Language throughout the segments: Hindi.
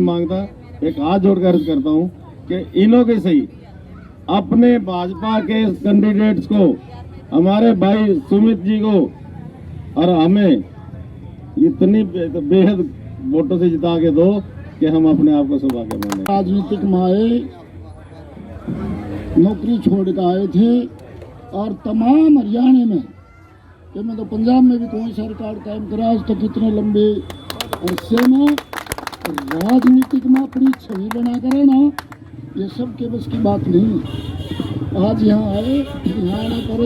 मांगता, एक हाथ जोड़कर अर्ज करता हूँ कि इन्हों के सही अपने भाजपा के कैंडिडेट्स को, हमारे भाई सुमित जी को और हमें इतनी बेहद वोटों से जिता के दो कि हम अपने आप को सौभाग्य माने। राजनीतिक माए नौकरी छोड़ कर आए थे और तमाम हरियाणा में, कि मैं तो पंजाब में भी कोई सरकार कायम करा आज तक इतने लंबे अरसे में राजनीतिक में अपनी छवि बना कर ना, ये सब के बस की बात नहीं। आज यहाँ आए, यहाँ आने पर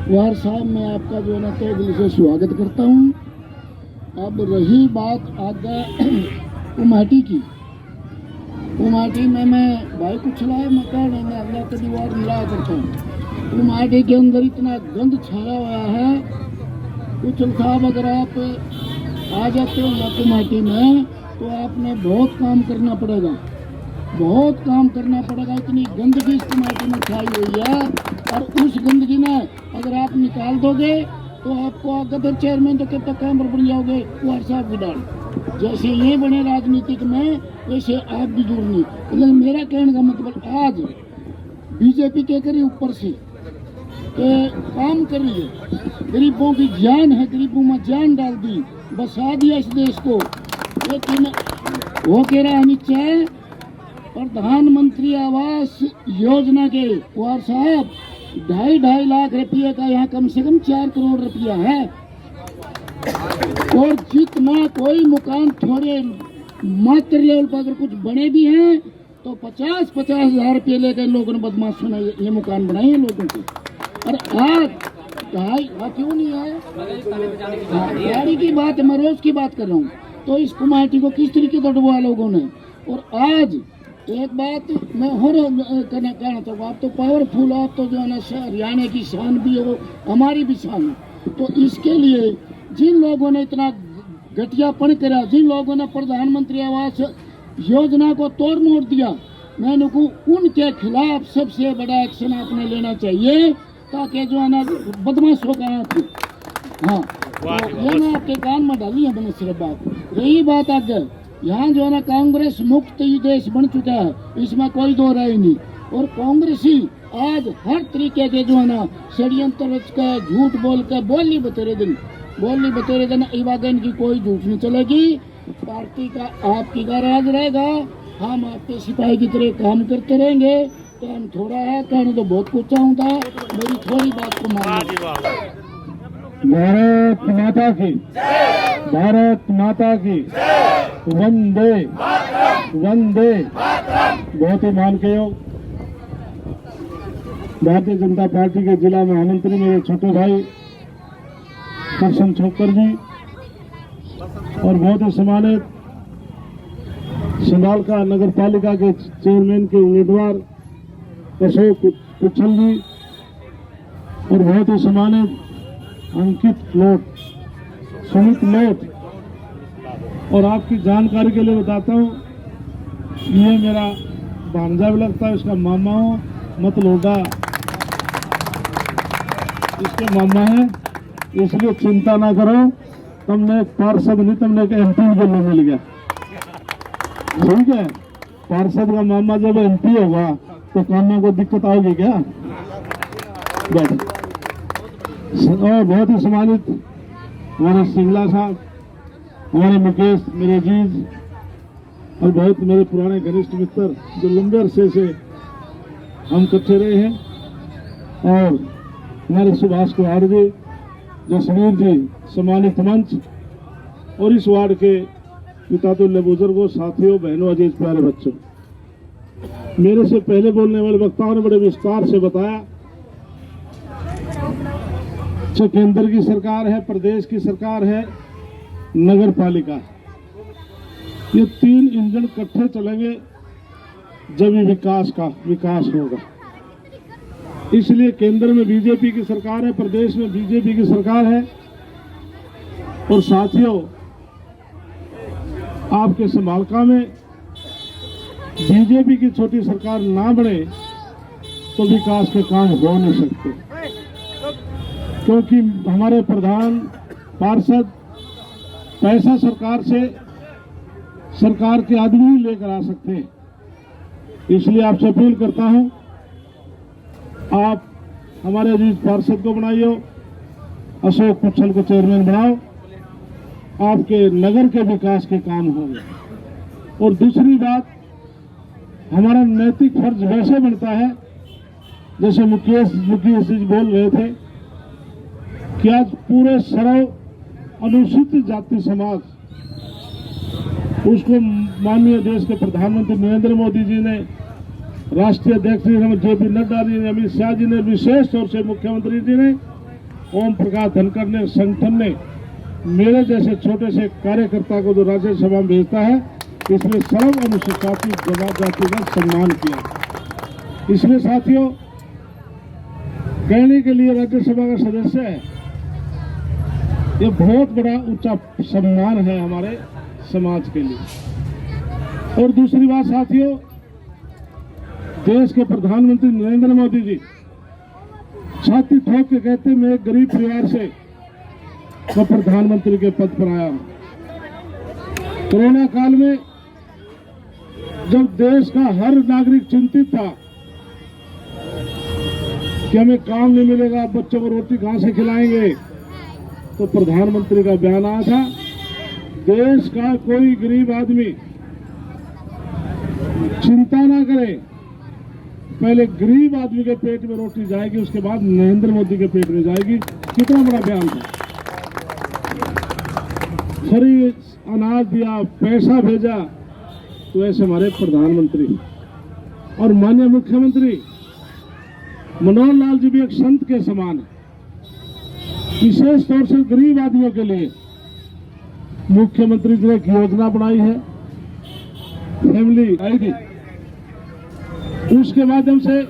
वार साहब मैं आपका जो है ना तहे दिल से स्वागत करता हूँ। अब रही बात आगे कुमाटी की, कुमाटी में मैं भाई को चलाए मकान में अगला कभी वार मिला करता हूँ। कुमाटी के अंदर इतना गंद छाया हुआ है, कुछ साहब अगर आप आ जाते हो ना कुमाटी में तो आपने बहुत काम करना पड़ेगा, बहुत काम करना पड़ेगा। इतनी गंदगी इस कुमाटी में छाई हुई है और उस गंदगी में अगर आप निकाल दोगे तो आपको आगे फिर चेयरमैन तो कब तक काम पर बन जाओगे कुमार साहब की डाल। जैसे ये बने राजनीतिक में वैसे आप भी दूर नहीं। लेकिन मेरा कहने का मतलब आज बीजेपी के करी ऊपर से के काम कर रही है, गरीबों की जान है, गरीबों में जान डाल दी, बसा दिया इस देश को। लेकिन वो कह रहा है चाहे प्रधानमंत्री आवास योजना के कुमार साहब 2.5 लाख रुपये का यहाँ कम से कम 4 करोड़ रुपया है। और जितना कोई मकान थोड़े मात्र लेवल पर अगर कुछ बने भी हैं तो 50-50 हजार रुपये लेकर लोगों ने बदमाशों ने ये मकान बनाए हैं लोगों के। और आज क्यों नहीं आए, गाड़ी की बात है, मैं रोज की बात कर रहा हूँ। तो इस कुमाटी को किस तरीके से डुबोया लोगों ने। और आज एक बात मैं और कहना चाहूँगा, आप तो पावरफुल, आप तो जो है ना हरियाणा की शान भी हो, हमारी भी शान है। तो इसके लिए जिन लोगों ने इतना घटियापन करा, जिन लोगों ने प्रधानमंत्री आवास योजना को तोड़ मोड़ दिया, मैंने को उनके खिलाफ सबसे बड़ा एक्शन आपने लेना चाहिए ताकि जो है ना बदमाशों का हाँ तो ये मैं आपके कान में डाली है। मैंने सिर्फ बात रही बात आगे, यहाँ जो है ना कांग्रेस मुक्त देश बन चुका है, इसमें कोई दो राय नहीं। और कांग्रेस ही आज हर तरीके के जो है ना षड्यंत्र रच के झूठ बोल के बोली बतेरे दिन इबादत इनकी कोई झूठ नहीं चलेगी। पार्टी का आपकी का राज रहेगा, हम आपके सिपाही की तरह काम करते रहेंगे। काम थोड़ा है, कहने तो बहुत कुछ चाहूँगा, मेरी थोड़ी बात को मान। भारत माता की, भारत माता की, वंदे वंदे। बहुत ही मान के हो भारतीय जनता पार्टी के जिला महामंत्री मेरे छोटे भाई करशन छोकर जी और बहुत ही सम्मानित सिंधालका नगर पालिका के चेयरमैन के उम्मीदवार अशोक कुच्छल जी और बहुत ही सम्मानित अंकित लोट, सुमित लोट। और आपकी जानकारी के लिए बताता हूँ, ये मेरा भांजा भी लगता है, इसका मामा हो मत लोटा, इसके मामा है, इसलिए चिंता ना करो। तुमने पार्षद नहीं, तुमने एक एमपी के लिए मिल गया, ठीक है। पार्षद का मामा जब एमपी होगा तो कामों को दिक्कत आएगी क्या। बैठ। और बहुत ही सम्मानित हमारे सिंगला साहब, हमारे मुकेश, मेरे अजीज और बहुत मेरे पुराने घनिष्ठ मित्र जो लंबे अरसे से हम इकट्ठे रहे हैं, और हमारे सुभाष कुमार जी, जसवीर जी, सम्मानित मंच, और इस वार्ड के पितातुल्य बुजुर्गों, साथियों, बहनों, अजीज प्यारे बच्चों। मेरे से पहले बोलने वाले वक्ताओं ने बड़े विस्तार से बताया चाहे केंद्र की सरकार है, प्रदेश की सरकार है, नगर पालिका, ये 3 इंजन इकट्ठे चलेंगे जब ये विकास होगा। इसलिए केंद्र में बीजेपी की सरकार है, प्रदेश में बीजेपी की सरकार है। और साथियों, आपके समालका में बीजेपी की छोटी सरकार ना बने तो विकास के काम हो नहीं सकते, क्योंकि हमारे प्रधान पार्षद पैसा सरकार से सरकार के आदमी ही लेकर आ सकते हैं। इसलिए आपसे अपील करता हूं, आप हमारे अजीज पार्षद को बनाइए, अशोक पुच्छल को चेयरमैन बनाओ, आपके नगर के विकास के काम होंगे। और दूसरी बात, हमारा नैतिक फर्ज वैसे बनता है, जैसे मुकेश जी बोल रहे थे कि आज पूरे सर्व अनुसूचित जाति समाज, उसको माननीय देश के प्रधानमंत्री नरेंद्र मोदी जी ने, राष्ट्रीय अध्यक्ष JP नड्डा जी ने, अमित शाह जी ने, विशेष तौर से मुख्यमंत्री जी ने, ओम प्रकाश धनखड़ ने, संगठन ने मेरे जैसे छोटे से कार्यकर्ता को जो राज्यसभा में भेजता है, इसलिए सर्व अनुसूचित जाति का सम्मान किया। इसलिए साथियों, कहने के लिए राज्यसभा का सदस्य है, ये बहुत बड़ा ऊंचा सम्मान है हमारे समाज के लिए। और दूसरी बात साथियों, देश के प्रधानमंत्री नरेंद्र मोदी जी छाती ठोक के कहते, मैं एक गरीब परिवार से मैं प्रधानमंत्री के पद पर आया हूं। कोरोना काल में जब देश का हर नागरिक चिंतित था कि हमें काम नहीं मिलेगा, बच्चों को रोटी कहां से खिलाएंगे, तो प्रधानमंत्री का बयान आया था, देश का कोई गरीब आदमी चिंता ना करे, पहले गरीब आदमी के पेट में रोटी जाएगी, उसके बाद नरेंद्र मोदी के पेट में जाएगी। कितना बड़ा बयान था। फ्री अनाज दिया, पैसा भेजा, तो ऐसे हमारे प्रधानमंत्री और माननीय मुख्यमंत्री मनोहर लाल जी भी एक संत के समान है। विशेष तौर से गरीब आदमियों के लिए मुख्यमंत्री जी ने एक योजना बनाई है, फैमिली आईडी। उसके माध्यम से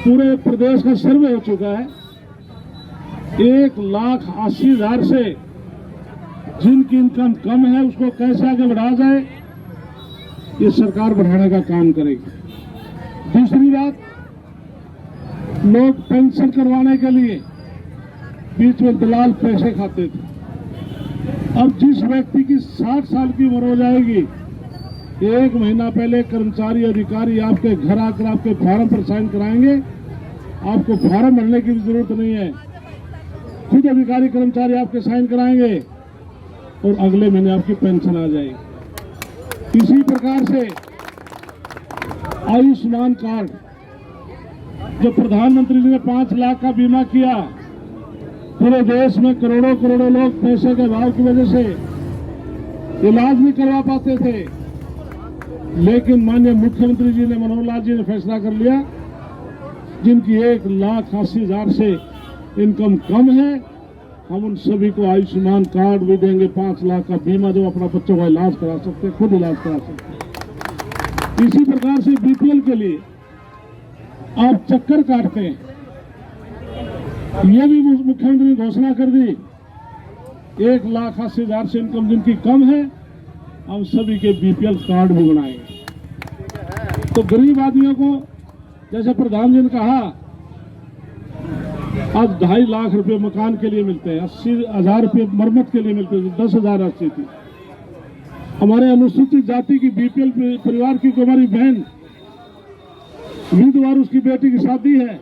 पूरे प्रदेश का सर्वे हो चुका है। 1,80,000 से जिनकी इनकम कम है, उसको कैसे आगे बढ़ाया जाए, ये सरकार बढ़ाने का काम करेगी। दूसरी बात, लोग पेंशन करवाने के लिए बीच में दलाल पैसे खाते थे। अब जिस व्यक्ति की 60 साल की उम्र हो जाएगी, 1 महीना पहले कर्मचारी अधिकारी आपके घर आकर आपके फॉर्म पर साइन कराएंगे। आपको फॉर्म भरने की भी जरूरत नहीं है, खुद अधिकारी कर्मचारी आपके साइन कराएंगे और अगले महीने आपकी पेंशन आ जाएगी। इसी प्रकार से आयुष्मान कार्ड, जो प्रधानमंत्री जी ने 5 लाख का बीमा किया, पूरे देश में करोड़ों करोड़ों लोग पैसे के अभाव की वजह से इलाज नहीं करवा पाते थे, लेकिन माननीय मुख्यमंत्री जी ने, मनोहर लाल जी ने फैसला कर लिया, जिनकी 1,80,000 से इनकम कम है, हम उन सभी को आयुष्मान कार्ड भी देंगे, 5 लाख का बीमा, जो अपना बच्चों का इलाज करा सकते, खुद इलाज करा सकते। इसी प्रकार से BPL के लिए आप चक्कर काटते हैं, ये भी मुख्यमंत्री ने घोषणा कर दी, 1,80,000 से इनकम जिनकी कम है, हम सभी के BPL कार्ड भी बनाएंगे। तो गरीब आदमियों को, जैसे प्रधानमंत्री ने कहा, आज 2.5 लाख रुपए मकान के लिए मिलते हैं, 80,000 रुपये मरम्मत के लिए मिलते हैं, 10,000 राशि थी। हमारे अनुसूचित जाति की BPL परिवार की हमारी बहन विधवा, उसकी बेटी की शादी है,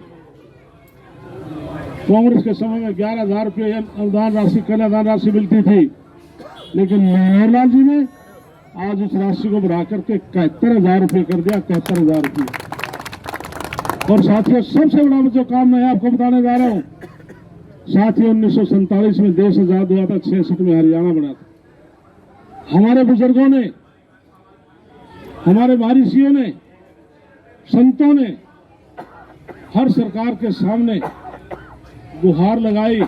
कांग्रेस के समय में 11,000 रुपये अनुदान राशि, कन्यादान राशि मिलती थी, लेकिन मनोहर लाल जी ने आज उस राशि को बढ़ा करके 71,000 रुपये कर दिया, 71,000 रुपये। और साथियों, सबसे बड़ा जो काम मैं आपको बताने जा रहा हूं, साथियों, 1947 में देश आजाद हुआ था, 66 में हरियाणा बना था। हमारे बुजुर्गों ने, हमारे महर्षियों ने, संतों ने हर सरकार के सामने गुहार लगाई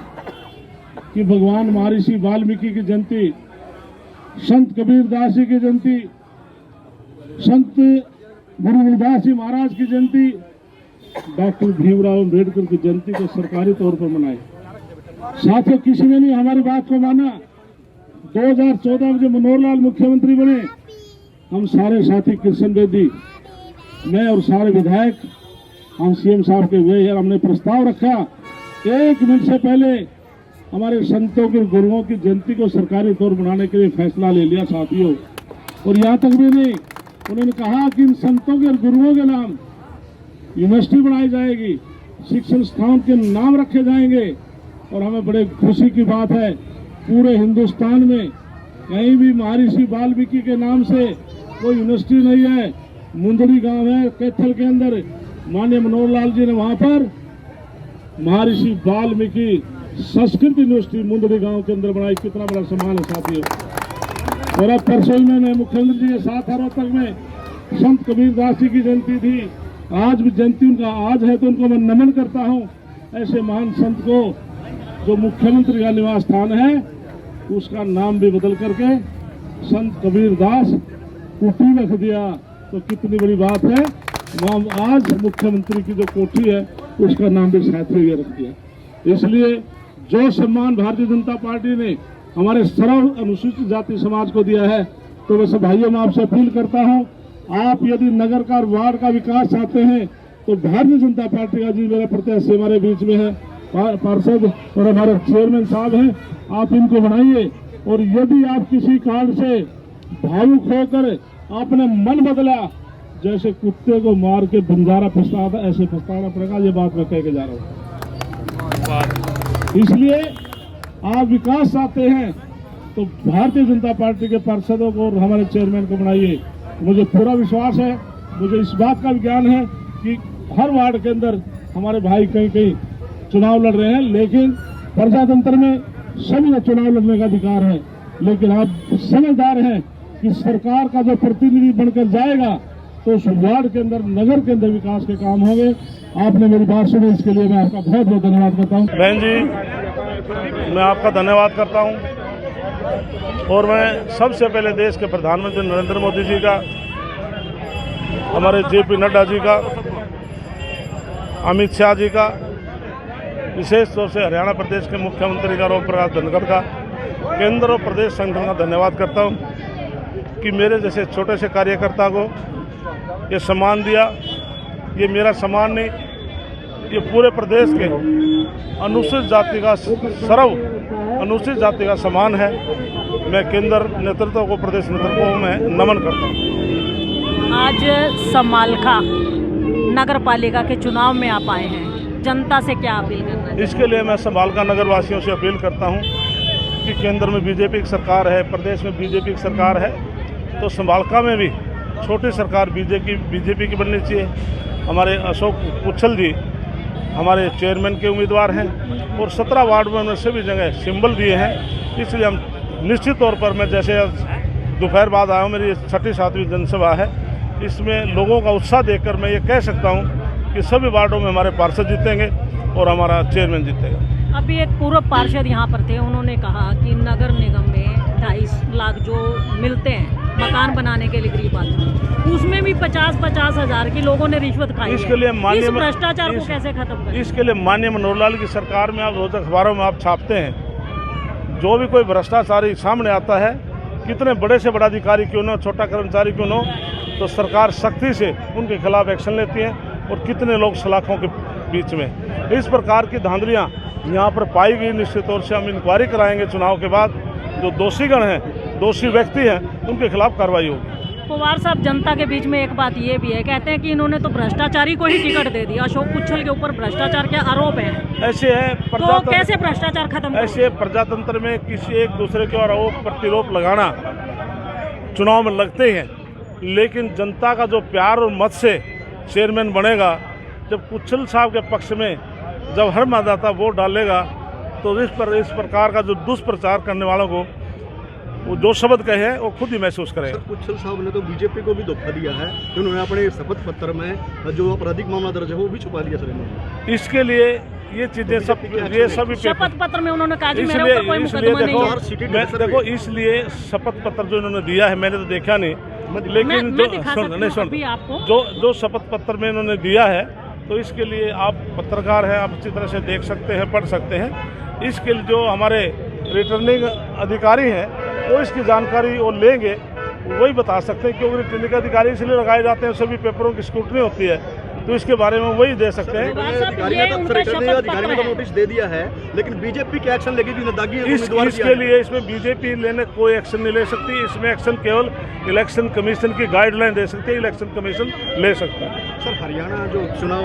कि भगवान महर्षि वाल्मीकि की जयंती, संत कबीरदास जी की जयंती, संत गुरु रविदास जी महाराज की जयंती, डॉक्टर भीमराव अम्बेडकर की जयंती को सरकारी तौर पर मनाए। साथियों, किसी ने नहीं हमारी बात को माना। 2014 में जब मनोहर लाल मुख्यमंत्री बने, हम सारे साथी कृष्ण बेदी, मैं और सारे विधायक, हम CM साहब के गए हैं, हमने प्रस्ताव रखा, 1 मिनट से पहले हमारे संतों के गुरुओं की जयंती को सरकारी तौर बनाने के लिए फैसला ले लिया। साथियों, और यहाँ तक भी नहीं, उन्होंने कहा कि इन संतों के और गुरुओं के नाम यूनिवर्सिटी बनाई जाएगी, शिक्षण संस्थाओं के नाम रखे जाएंगे। और हमें बड़े खुशी की बात है, पूरे हिंदुस्तान में कहीं भी महर्षि वाल्मीकि के नाम से कोई यूनिवर्सिटी नहीं है। मुंदड़ी गांव है कैथल के अंदर, माननीय मनोहर लाल जी ने वहां पर महर्षि वाल्मीकि संस्कृत यूनिवर्सिटी मुंदड़ी गांव के अंदर बनाई। कितना बड़ा सम्मान है साथियों। और अब परसों ही मैंने मुख्यमंत्री जी के साथ रोहतक में संत कबीरदास जी की जयंती थी, आज भी जयंती उनका आज है, तो उनको मैं नमन करता हूँ। ऐसे महान संत को जो मुख्यमंत्री का निवास स्थान है उसका नाम भी बदल करके संत कबीरदास कुटी रख दिया, तो कितनी बड़ी बात है। वहाँ आज मुख्यमंत्री की जो कोठी है उसका नाम भी साथी रख दिया। इसलिए जो सम्मान भारतीय जनता पार्टी ने हमारे सर्व अनुसूचित जाति समाज को दिया है, तो वैसे भाइयों मैं आपसे अपील करता हूँ, आप यदि नगर का और वार्ड का विकास चाहते हैं तो भारतीय जनता पार्टी का जी मेरा प्रत्याशी हमारे बीच में है, पार्षद और हमारे चेयरमैन साहब हैं, आप इनको बनाइए। और यदि आप किसी कारण से भावुक होकर आपने मन बदला, जैसे कुत्ते को मार के बंजारा फंसता था ऐसे फंसताना पड़ेगा, ये बात मैं कह के जा रहा हूँ। इसलिए आप विकास चाहते हैं तो भारतीय जनता पार्टी के पार्षदों को और हमारे चेयरमैन को बनाइए। मुझे पूरा विश्वास है, मुझे इस बात का ज्ञान है कि हर वार्ड के अंदर हमारे भाई कहीं कहीं चुनाव लड़ रहे हैं, लेकिन प्रजातंत्र में सभी का चुनाव लड़ने का अधिकार है। लेकिन आप समझदार हैं कि सरकार का जो प्रतिनिधि बनकर जाएगा तो उस वार्ड के अंदर नगर के अंदर विकास के काम होंगे। आपने मेरी बात सुनी, इसके लिए मैं आपका बहुत बहुत धन्यवाद करता हूँ। बहन जी, मैं आपका धन्यवाद करता हूँ। और मैं सबसे पहले देश के प्रधानमंत्री नरेंद्र मोदी जी का, हमारे JP नड्डा जी का, अमित शाह जी का, विशेष तौर से हरियाणा प्रदेश के मुख्यमंत्री का राव प्रकाश धनखड़ का, केंद्र और प्रदेश संगठन का धन्यवाद करता हूँ कि मेरे जैसे छोटे से कार्यकर्ता को ये सम्मान दिया। ये मेरा सम्मान नहीं, ये पूरे प्रदेश के अनुसूचित जाति का सर्व अनुसूचित जाति का सम्मान है। मैं केंद्र नेतृत्व को, प्रदेश नेतृत्व को मैं नमन करता हूँ। आज समालखा नगर पालिका के चुनाव में आप आए हैं, जनता से क्या अपील करना है? इसके लिए मैं समालखा नगर वासियों से अपील करता हूँ कि केंद्र में बीजेपी की सरकार है, प्रदेश में बीजेपी की सरकार है, तो समालखा में भी छोटी सरकार बीजेपी की बननी चाहिए। हमारे अशोक पुच्छल जी हमारे चेयरमैन के उम्मीदवार हैं और 17 वार्ड में उन्होंने सभी जगह सिंबल दिए हैं। इसलिए हम निश्चित तौर पर, मैं जैसे दोपहर बाद आया हूँ, मेरी 6वीं जनसभा है, इसमें लोगों का उत्साह देखकर मैं ये कह सकता हूँ कि सभी वार्डों में हमारे पार्षद जीतेंगे और हमारा चेयरमैन जीतेगा। अभी एक पूर्व पार्षद यहाँ पर थे, उन्होंने कहा कि नगर निगम में 2.5 लाख जो मिलते हैं मकान बनाने के लिए गरीब आदमी, उसमें भी 50-50 हज़ार की लोगों ने रिश्वत खाई। इसके लिए इस भ्रष्टाचार को कैसे खत्म करें? इसके लिए माननीय मनोहर लाल की सरकार में आप रोज अखबारों में आप छापते हैं, जो भी कोई भ्रष्टाचारी सामने आता है, कितने बड़े से बड़ा अधिकारी क्यों न, छोटा कर्मचारी क्यों न, तो सरकार सख्ती से उनके खिलाफ एक्शन लेती है। और कितने लोग सलाखों के बीच में इस प्रकार की धांधलियाँ यहाँ पर पाई गई, निश्चित तौर से हम इंक्वायरी कराएंगे चुनाव के बाद। जो दोषीगण हैं, दोषी व्यक्ति हैं, उनके खिलाफ कार्रवाई होगी। पवार साहब, जनता के बीच में एक बात ये भी है, कहते हैं कि इन्होंने तो भ्रष्टाचारी को ही टिकट दे दिया। अशोक पुच्छल के ऊपर भ्रष्टाचार के आरोप हैं। ऐसे है तो कैसे भ्रष्टाचार खत्म? ऐसे प्रजातंत्र में किसी एक दूसरे के आरोप प्रतिरोप लगाना चुनाव में लगते हैं, लेकिन जनता का जो प्यार और मत से चेयरमैन बनेगा, जब पुच्छल साहब के पक्ष में जब हर मतदाता वोट डालेगा, तो इस प्रकार का जो दुष्प्रचार करने वालों को वो जो शब्द कहे वो खुद ही महसूस करेगा। पुच्छल साहब ने तो बीजेपी को भी धोखा दिया है, उन्होंने अपने शपथ पत्र में जो आपराधिक मामला दर्ज है वो भी छुपा दिया सर। इसके लिए ये चीजें सब, ये सभी शपथ पत्र में उन्होंने कहा कि मेरे ऊपर कोई मुकदमा नहीं है। देखो, इसलिए शपथ पत्र जो इन्होंने दिया है मैंने तो देखा नहीं, लेकिन जो शपथ पत्र में इन्होंने दिया है, तो इसके लिए आप पत्रकार हैं, आप अच्छी तरह से देख सकते हैं, पढ़ सकते हैं। इसके लिए जो हमारे रिटर्निंग अधिकारी हैं वो इसकी जानकारी वो लेंगे, वही बता सकते हैं, क्योंकि रिटर्निंग अधिकारी इसलिए लगाए जाते हैं, सभी पेपरों की स्क्रूटनी होती है। तो इसके बारे में वही दे सकते हैं। अधिकारी ने तो रिटर्निंग अधिकारी ने तो नोटिस दे दिया है, लेकिन बीजेपी क्या एक्शन लेगी? दागी इसके लिए इसमें बीजेपी लेने कोई एक्शन नहीं ले सकती। इसमें एक्शन केवल इलेक्शन कमीशन की गाइडलाइन दे सकती है, इलेक्शन कमीशन ले सकता है। सर, हरियाणा जो चुनाव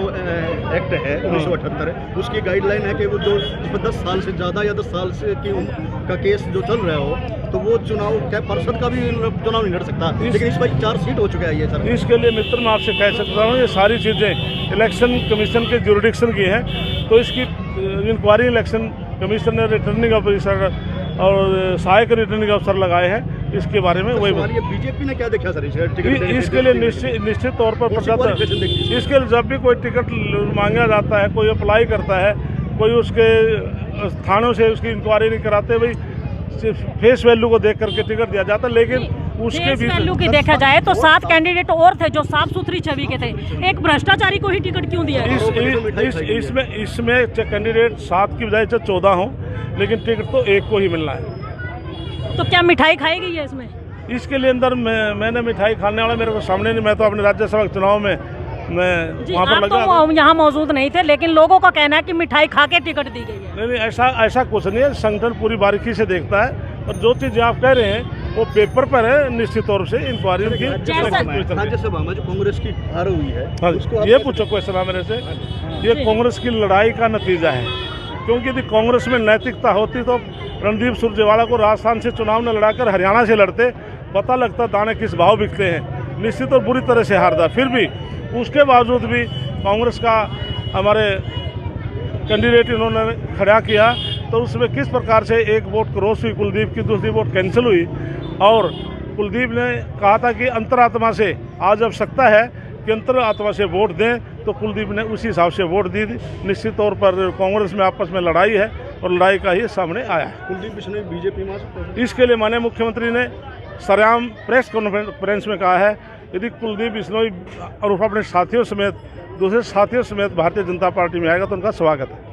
एक्ट है 1978 उसकी गाइडलाइन है कि वो जो जिसमें 10 साल से ज़्यादा या 10 साल से की उम्र का केस जो चल रहा हो तो वो चुनाव क्या पार्षद का भी चुनाव नहीं लड़ सकता, लेकिन इस बार 4 सीट हो चुका है ये सर। इसके लिए मित्र मैं आपसे कह सकता हूँ ये सारी चीज़ें इलेक्शन कमीशन के ज्यूरिडिक्शन की हैं, तो इसकी इंक्वायरी इलेक्शन कमीशन ने रिटर्निंग ऑफिसर और सहायक रिटर्निंग अफसर लगाए हैं। इसके बारे में वही बीजेपी ने क्या देखा सर इसके लिए निश्चित तौर पर प्रचार। इसके लिए जब भी कोई टिकट मांगा जाता है, कोई अप्लाई करता है, कोई उसके थानों से उसकी इंक्वायरी नहीं कराते, भाई सिर्फ फेस वैल्यू को देख करके टिकट दिया जाता, लेकिन उसके भी वैल्यू की देखा जाए तो 7 कैंडिडेट और थे जो साफ सुथरी छवि के थे, एक भ्रष्टाचारी को ही टिकट क्यों दिया? इसमें कैंडिडेट 7 की बजाय 14 हों, लेकिन टिकट तो एक को ही मिलना है। तो क्या मिठाई खाएगी ये इसमें? इसके लिए अंदर मैंने मिठाई खाने वाला मेरे को सामने नहीं, मैं तो अपने राज्यसभा चुनाव में मैं वहाँ पर लगा। तो यहाँ मौजूद नहीं थे, लेकिन लोगों का कहना है कि मिठाई खा के टिकट दी गई है। नहीं, ऐसा कुछ नहीं है। संगठन पूरी बारीकी से देखता है और जो चीज़ आप कह रहे हैं वो पेपर पर है, निश्चित तौर से इंक्वायरी की। राज्यसभा में जो कांग्रेस की हार हुई है, ये पूछो क्वेश्चन है मेरे से। ये कांग्रेस की लड़ाई का नतीजा है, क्योंकि यदि कांग्रेस में नैतिकता होती तो रणदीप सुरजेवाला को राजस्थान से चुनाव न लड़ाकर हरियाणा से लड़ते, पता लगता दाने किस भाव बिकते हैं। निश्चित और बुरी तरह से हारता, फिर भी उसके बावजूद भी कांग्रेस का हमारे कैंडिडेट इन्होंने खड़ा किया, तो उसमें किस प्रकार से एक वोट क्रॉस हुई कुलदीप की, दूसरी वोट कैंसिल हुई, और कुलदीप ने कहा था कि अंतरात्मा से आज आवश्यकता है कि अंतरात्मा से वोट दें, तो कुलदीप ने उसी हिसाब से वोट दी थी। निश्चित तौर पर कांग्रेस में आपस में लड़ाई है और लड़ाई का ही सामने आया है। कुलदीप बिश्नोई बीजेपी में आ सकते हैं? इसके लिए माननीय मुख्यमंत्री ने सरेआम प्रेस कॉन्फ्रेंस में कहा है, यदि कुलदीप बिश्नोई और अपने साथियों समेत दूसरे साथियों समेत भारतीय जनता पार्टी में आएगा तो उनका स्वागत है।